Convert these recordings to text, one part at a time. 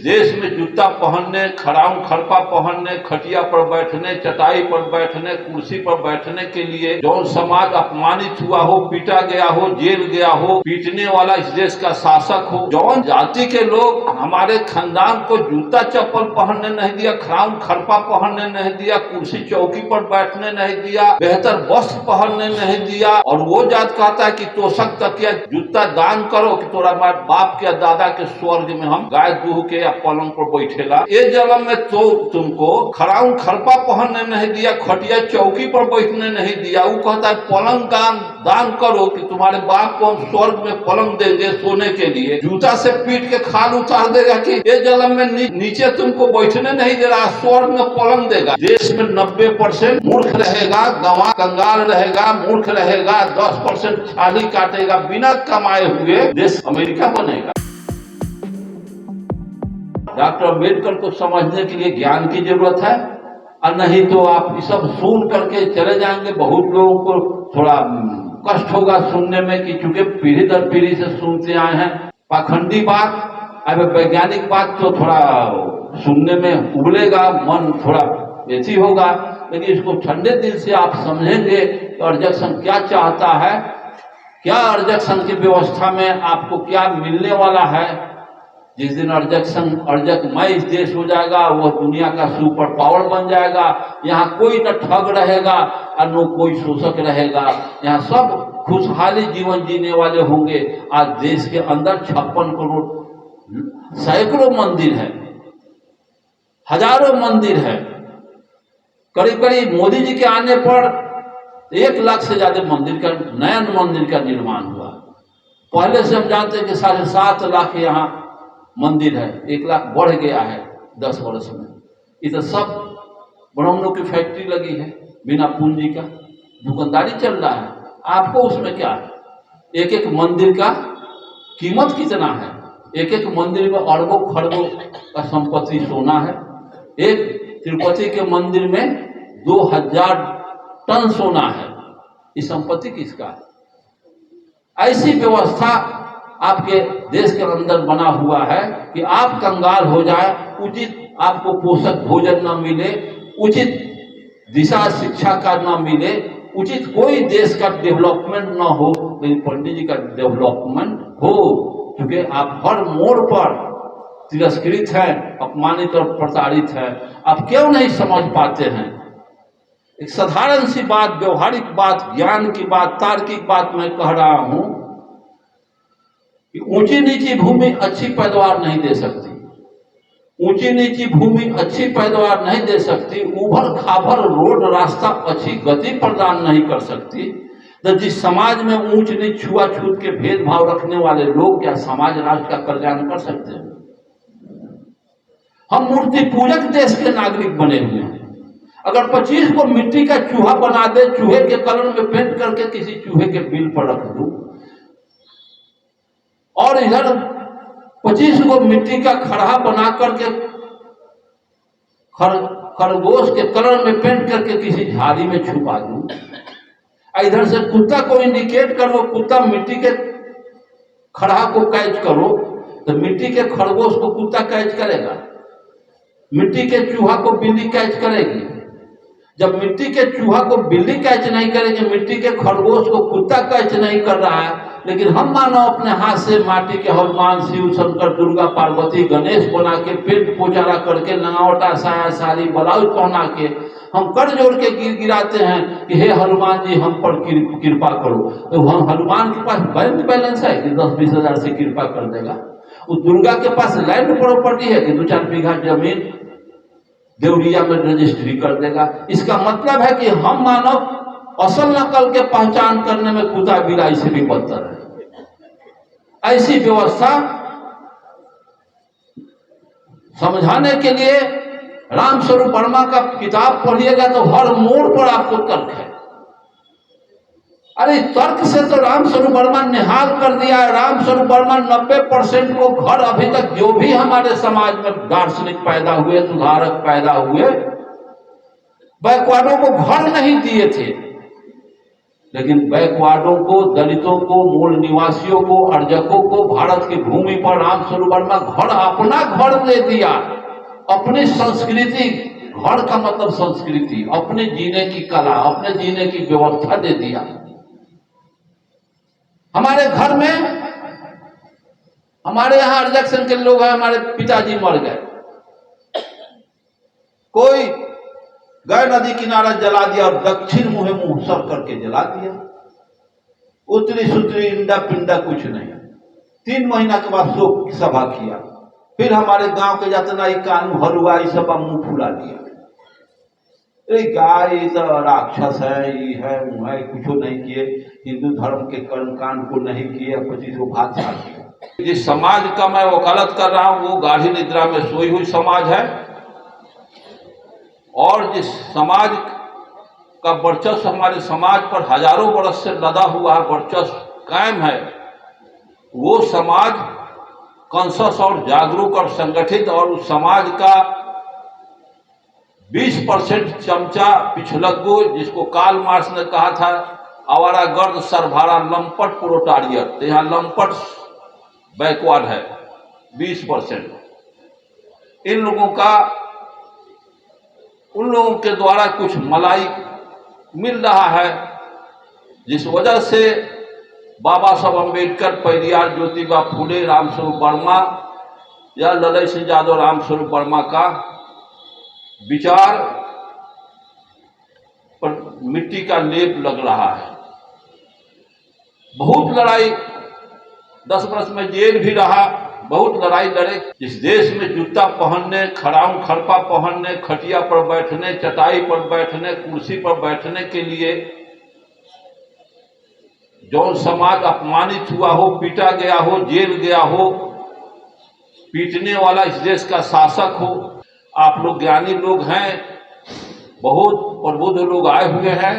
देश में जूता पहनने, खड़ाऊ खड़पा पहनने, खटिया पर बैठने, चटाई पर बैठने, कुर्सी पर बैठने के लिए जौन समाज अपमानित हुआ हो, पीटा गया हो, जेल गया हो, पीटने वाला इस देश का शासक हो, जौन जाति के लोग हमारे खानदान को जूता चप्पल पहनने नहीं दिया, खड़ाऊ खड़पा पहनने नहीं दिया, कुर्सी चौकी पर बैठने नहीं दिया, बेहतर वस्त्र पहनने नहीं दिया, और वो जात कहता है कि तोशक तकिया जूता दान करो कि तोरा बाप के दादा के स्वर्ग में हम गाय दूह के पलंग पर बैठेला। ये जन्म में तो तुमको खड़ाऊ खड़पा पहनने नहीं दिया, खटिया चौकी पर बैठने नहीं दिया। वो कहता है पलंग दान करो कि तुम्हारे बाप को हम स्वर्ग में पलंग देंगे सोने के लिए। जूता से पीट के खाल उतार देगा कि ये जन्म में नीचे तुमको बैठने नहीं दे रहा, स्वर्ग में पलंग देगा। देश में 90% मूर्ख रहेगा, गंवा कंगाल रहेगा, मूर्ख रहेगा, 10% छाली काटेगा, बिना कमाए हुए देश अमेरिका बनेगा। डॉक्टर अम्बेडकर को समझने के लिए ज्ञान की जरूरत है, और नहीं तो आप ये सब सुन करके चले जाएंगे। बहुत लोगों को थोड़ा कष्ट होगा सुनने में कि चूंकि पीढ़ी दर पीढ़ी से सुनते आए हैं पाखंडी बात। अब वैज्ञानिक बात तो थोड़ा सुनने में उबलेगा, मन थोड़ा ऐसी होगा, लेकिन इसको ठंडे दिल से आप समझेंगे तो अर्जक क्या चाहता है, क्या अर्जक की व्यवस्था में आपको क्या मिलने वाला है। जिस दिन अर्जकमय इस देश हो जाएगा, वह दुनिया का सुपर पावर बन जाएगा। यहाँ कोई न ठग रहेगा और न कोई शोषक रहेगा। यहाँ सब खुशहाली जीवन जीने वाले होंगे। आज देश के अंदर 56 करोड़ सैकड़ों मंदिर है, हजारों मंदिर है। करीब करीब मोदी जी के आने पर 1 लाख से ज्यादा मंदिर का नया मंदिर का निर्माण हुआ। पहले से हम जानते हैं कि 7.5 लाख यहाँ मंदिर है, 1 लाख बढ़ गया है 10 वर्ष में। ये तो सब ब्राह्मणों की फैक्ट्री लगी है, बिना पूंजी का दुकानदारी चल रहा है। आपको उसमें क्या है? एक एक मंदिर का कीमत कितना है? एक एक मंदिर में अरबों खरबों का संपत्ति सोना है। एक तिरुपति के मंदिर में 2000 टन सोना है। इस संपत्ति किसका है? ऐसी व्यवस्था आपके देश के अंदर बना हुआ है कि आप कंगाल हो जाए, उचित आपको पोषक भोजन न मिले, उचित दिशा शिक्षा का न मिले, उचित कोई देश का डेवलपमेंट न हो। लेकिन पंडित जी का डेवलपमेंट हो, क्योंकि आप हर मोड़ पर तिरस्कृत हैं, अपमानित और प्रताड़ित हैं। आप क्यों नहीं समझ पाते हैं? एक साधारण सी बात, व्यवहारिक बात, ज्ञान की बात, तार्किक बात मैं कह रहा हूं कि ऊंची नीची भूमि अच्छी पैदावार नहीं दे सकती। ऊंची नीची भूमि अच्छी पैदावार नहीं दे सकती। उभर खाभर रोड रास्ता अच्छी गति प्रदान नहीं कर सकती। तो जिस समाज में ऊंच नीच छुआछूत के भेदभाव रखने वाले लोग क्या समाज राष्ट्र का कल्याण कर सकते हैं? हम मूर्ति पूजक देश के नागरिक बने हुए हैं। अगर 25 को मिट्टी का चूहा बना दे, चूहे के कलर में पेंट करके किसी चूहे के बिल पर रख दूं, और इधर 25 को मिट्टी का खड़हा बना करके खरगोश के कलर में पेंट करके किसी झाड़ी में छुपा दूं, इधर से कुत्ता को इंडिकेट करो, कुत्ता मिट्टी के खड़हा को कैच करो, तो मिट्टी के खरगोश को कुत्ता कैच करेगा, मिट्टी के चूहा को बिल्ली कैच करेगी। जब मिट्टी के चूहा को बिल्ली कैच नहीं करेगी, मिट्टी के खरगोश को कुत्ता कैच नहीं कर रहा है, लेकिन हम मानो अपने हाथ से माटी के हनुमान, शिव, शंकर, दुर्गा, पार्वती, गणेश बना के पेट पोचारा करके लंगावटा साया साड़ी ब्लाउज पहना के हम कर जोड़ के गिराते हैं कि हे हनुमान जी हम पर कृपा करो। तो हम हनुमान के पास बैंक बैलेंस है कि 10-20 हजार से कृपा कर देगा? उस दुर्गा के पास लैंड प्रॉपर्टी है कि 2-4 बीघा जमीन देवरिया में रजिस्ट्री कर देगा? इसका मतलब है कि हम मानव असल नकल के पहचान करने में कुत्ता बिलाई से भी बदतर है। ऐसी व्यवस्था समझाने के लिए रामस्वरूप वर्मा का किताब पढ़िएगा तो हर मोड़ पर आपको तर्क है। अरे तर्क से तो रामस्वरूप वर्मा निहाल कर दिया है। रामस्वरूप वर्मा 90% को घर, अभी तक जो भी हमारे समाज में दार्शनिक पैदा हुए, सुधारक पैदा हुए, बैकवर्डों को घर नहीं दिए थे। लेकिन बैकवार्डों को, दलितों को, मूल निवासियों को, अर्जकों को भारत की भूमि पर रामस्वरूप वर्मा घर, अपना घर दे दिया। अपनी संस्कृति, घर का मतलब संस्कृति, अपने जीने की कला, अपने जीने की व्यवस्था दे दिया। हमारे घर में, हमारे यहां अर्जक संघ के लोग हैं, हमारे पिताजी मर गए, कोई गए नदी किनारा जला दिया और दक्षिण मुहे मुंह सर करके जला दिया। उतरी सुतरी इंडा पिंडा कुछ नहीं। 3 महीना के बाद शोक की सभा किया। फिर हमारे गांव के जितना ही कानून हलुआ सब मुंह फुला दिया। गाय तो राक्षस है, ये है वो है, कुछ नहीं किए, हिंदू धर्म के कर्म कांड को नहीं किए, 25 को भात छा किया। जिस समाज का मैं वकालत कर रहा हूं वो गाढ़ी निद्रा में सोई हुई समाज है, और जिस समाज का वर्चस्व हमारे समाज पर हजारों वर्ष से लदा हुआ है, वर्चस्व कायम है, वो समाज कॉन्शस और जागरूक और संगठित, और उस समाज का 20% चमचा पिछलग्गू, जिसको कार्ल मार्क्स ने कहा था आवारा गर्द सरभारा लंपट प्रोटारियत, तो यहाँ लंपट बैकवर्ड है 20%। इन लोगों का, उन लोगों के द्वारा कुछ मलाई मिल रहा है, जिस वजह से बाबा साहब अम्बेडकर, पेरियार, ज्योतिबा फुले, रामस्वरूप वर्मा या ललई सिंह यादव, रामस्वरूप वर्मा का विचार पर मिट्टी का लेप लग रहा है। बहुत लड़ाई, 10 वर्ष में जेल भी रहा, बहुत लड़ाई लड़े। इस देश में जूता पहनने, खड़ाऊ खड़पा पहनने, खटिया पर बैठने, चटाई पर बैठने, कुर्सी पर बैठने के लिए जो समाज अपमानित हुआ हो, पीटा गया हो, जेल गया हो, पीटने वाला इस देश का शासक हो। आप लोग ज्ञानी लोग हैं, बहुत प्रबुद्ध लोग आए हुए हैं,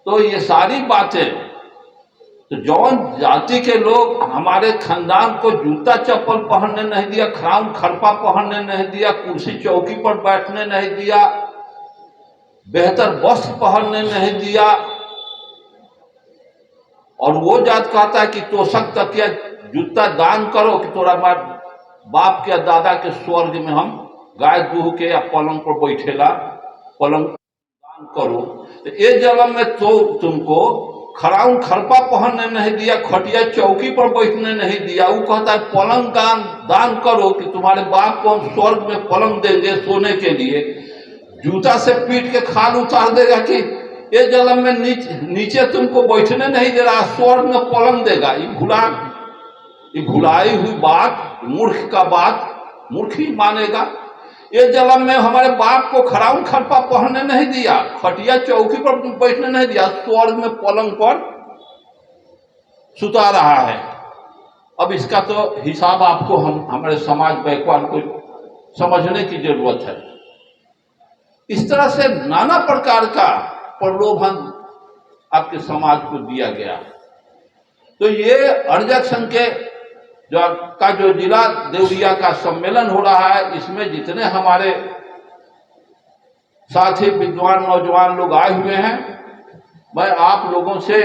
तो ये सारी बातें, तो जौन जाति के लोग हमारे खानदान को जूता चप्पल पहनने नहीं दिया, खड़ाऊ खड़पा पहनने नहीं दिया, कुर्सी चौकी पर बैठने नहीं दिया, बेहतर वस्त्र पहनने नहीं दिया, और वो जात कहता है कि तोशक तकिया जूता दान करो कि तोरा बाप के दादा के स्वर्ग में हम गाय दूह के या पलंग पर बैठेला, पलंग दान करो। तो ये जन्म में तो तुमको खड़ाऊ खड़पा पहनने नहीं दिया, खटिया चौकी पर बैठने नहीं दिया, वो कहता है पलंग दान करो कि तुम्हारे बाप को हम स्वर्ग में पलंग देंगे सोने के लिए। जूता से पीट के खाल उतार देगा कि ये जन्म में नीचे तुमको बैठने नहीं दे रहा, स्वर्ग में पलंग देगा। ये भुलाई हुई बात, मूर्ख का बात मूर्ख ही मानेगा। ये जन्म में हमारे बाप को खड़ाऊ खड़पा पहनने नहीं दिया, खटिया चौकी पर बैठने नहीं दिया, स्वर्ग में पलंग पर सुता रहा है। अब इसका तो हिसाब आपको हमारे समाज बैकवर्ड को समझने की जरूरत है। इस तरह से नाना प्रकार का प्रलोभन आपके समाज को दिया गया। तो ये अर्जक संघ के जो जिला देवरिया का सम्मेलन हो रहा है, इसमें जितने हमारे साथी विद्वान नौजवान लोग आए हुए हैं, मैं आप लोगों से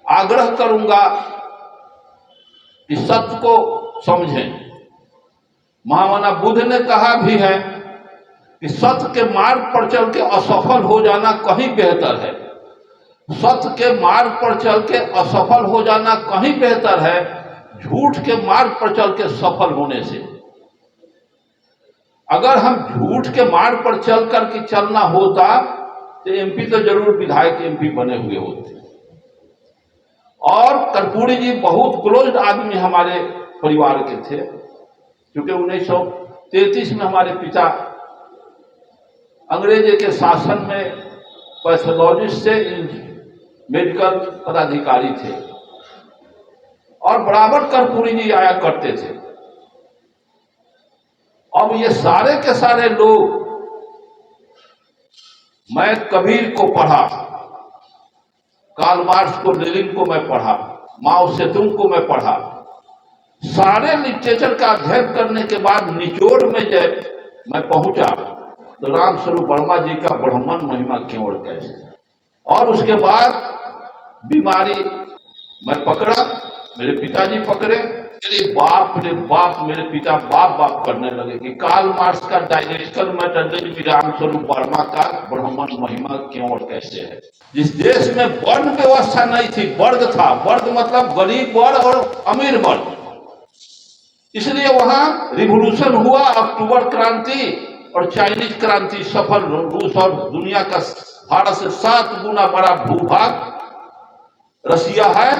आग्रह करूंगा कि सत्य को समझें। महामना बुद्ध ने कहा भी है कि सत्य के मार्ग पर चल के असफल हो जाना कहीं बेहतर है। सत्य के मार्ग पर चल के असफल हो जाना कहीं बेहतर है झूठ के मार्ग पर चल के सफल होने से। अगर हम झूठ के मार्ग पर चल करके चलना होता तो एमपी तो जरूर विधायक एमपी बने हुए होते। और कर्पूरी जी बहुत क्लोज आदमी हमारे परिवार के थे, क्योंकि 1933 में हमारे पिता अंग्रेजी के शासन में पैथोलॉजिस्ट से मेडिकल पदाधिकारी थे, और बराबर कर्पूरी जी आया करते थे। अब ये सारे के सारे लोग, मैं कबीर को पढ़ा, कार्ल मार्क्स को, लेनिन को मैं पढ़ा, माओ सेतुंग को मैं पढ़ा, सारे लिटरेचर का अध्ययन करने के बाद निचोड़ में जब मैं पहुंचा तो रामस्वरूप वर्मा जी का ब्रह्मन महिमा क्यों और कैसे। और उसके बाद बीमारी मैं पकड़ा, मेरे पिताजी पकड़े, रे बाप मेरे पिता बाप बाप करने लगे कि कार्ल मार्क्स का डायलेक्टिकल मेथड रामस्वरूप वर्मा का ब्रह्मन महिमा क्यों और कैसे है। जिस देश में वर्ण व्यवस्था नहीं थी, वर्ग था, वर्ग मतलब गरीब वर्ग और अमीर वर्ग, इसलिए वहां रिवॉल्यूशन हुआ, अक्टूबर क्रांति और चाइनीज क्रांति सफल। रूस और दुनिया का भारत से 7 गुना बड़ा भूभाग रसिया है,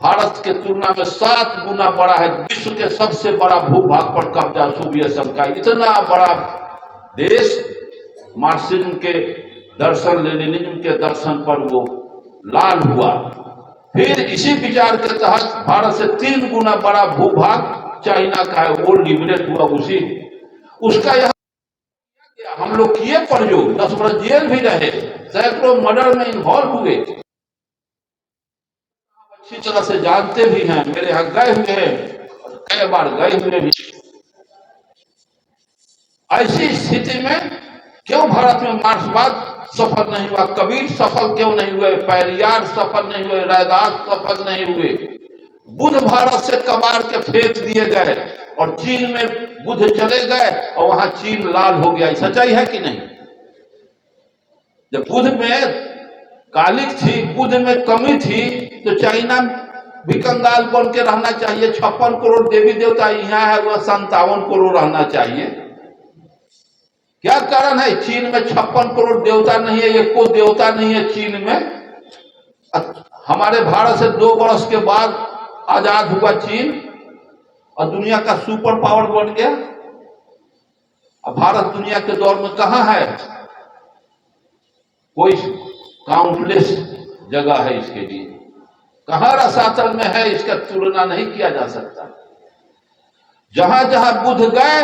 भारत के तुलना में 7 गुना बड़ा है। विश्व के सबसे बड़ा भूभाग पर कब्जा सोवियत संघ का, इतना बड़ा देश मार्क्सिज्म के दर्शन, लेनिनिज्म के दर्शन पर वो लाल हुआ। फिर इसी विचार के तहत भारत से 3 गुना बड़ा भूभाग चाइना का है, वो लिबरेट हुआ उसी उसका। यहाँ हम लोग किए प्रयोग, 10 वर्ष जेल भी रहे, सैकड़ों मर्डर में इन्वॉल्व हुए, अच्छी तरह से जानते भी हैं, मेरे यहाँ गए हुए हैं, कई बार गए हुए भी। ऐसी स्थिति में क्यों भारत में मार्क्सवाद सफल नहीं हुआ, कबीर सफल क्यों नहीं हुए, पेरियार सफल नहीं हुए, रैदास सफल नहीं हुए। बुद्ध भारत से कबाड़ के फेंक दिए गए और चीन में बुद्ध चले गए और वहां चीन लाल हो गया। सच्चाई है कि नहीं। जब बुद्ध में कालिक थी, बुद्ध में कमी थी, तो चाइना भी कंगाल बन के रहना चाहिए। 56 करोड़ देवी देवता यहाँ है, वह 57 करोड़ रहना चाहिए। क्या कारण है चीन में 56 करोड़ देवता नहीं है, एक को देवता नहीं है चीन में। हमारे भारत से 2 वर्ष के बाद आजाद हुआ चीन और दुनिया का सुपर पावर बन गया। अब भारत दुनिया के दौर में कहां है, कोई काउंटलेस जगह है इसके लिए, कहां रसातल में है, इसका तुलना नहीं किया जा सकता। जहां जहां बुद्ध गए,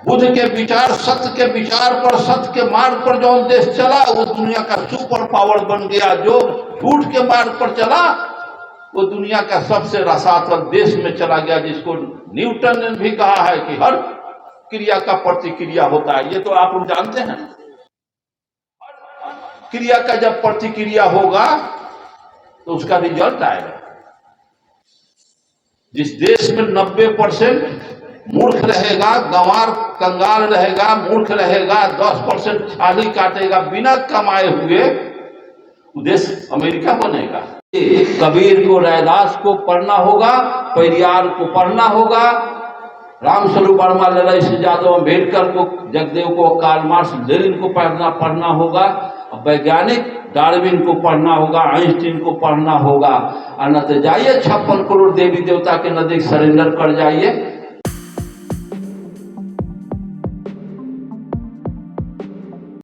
बुद्ध के विचार, सत्य के विचार पर, सत्य के मार्ग पर जो देश चला, वो दुनिया का सुपर पावर बन गया। जो झूठ के मार्ग पर चला, वो दुनिया का सबसे रसातल देश में चला गया, जिसको न्यूटन ने भी कहा है कि हर क्रिया का प्रतिक्रिया होता है। ये तो आप लोग जानते हैं। क्रिया का जब प्रतिक्रिया होगा तो उसका रिजल्ट आएगा। जिस देश में 90% मूर्ख रहेगा, गंवार कंगाल रहेगा, मूर्ख रहेगा, 10% छाली काटेगा बिना कमाए हुए, वो देश अमेरिका बनेगा। कबीर को, रैदास को पढ़ना होगा, पेरियार को पढ़ना होगा, रामस्वरूप वर्मा, लड़ाई यादव, अम्बेडकर को, जगदेव को, कार्ल मार्क्स, लेनिन को पढ़ना होगा, वैज्ञानिक डार्विन को पढ़ना होगा, आइंस्टीन को पढ़ना होगा। और न तो जाइए 56 करोड़ देवी देवता के नजदीक सरेंडर कर जाइए।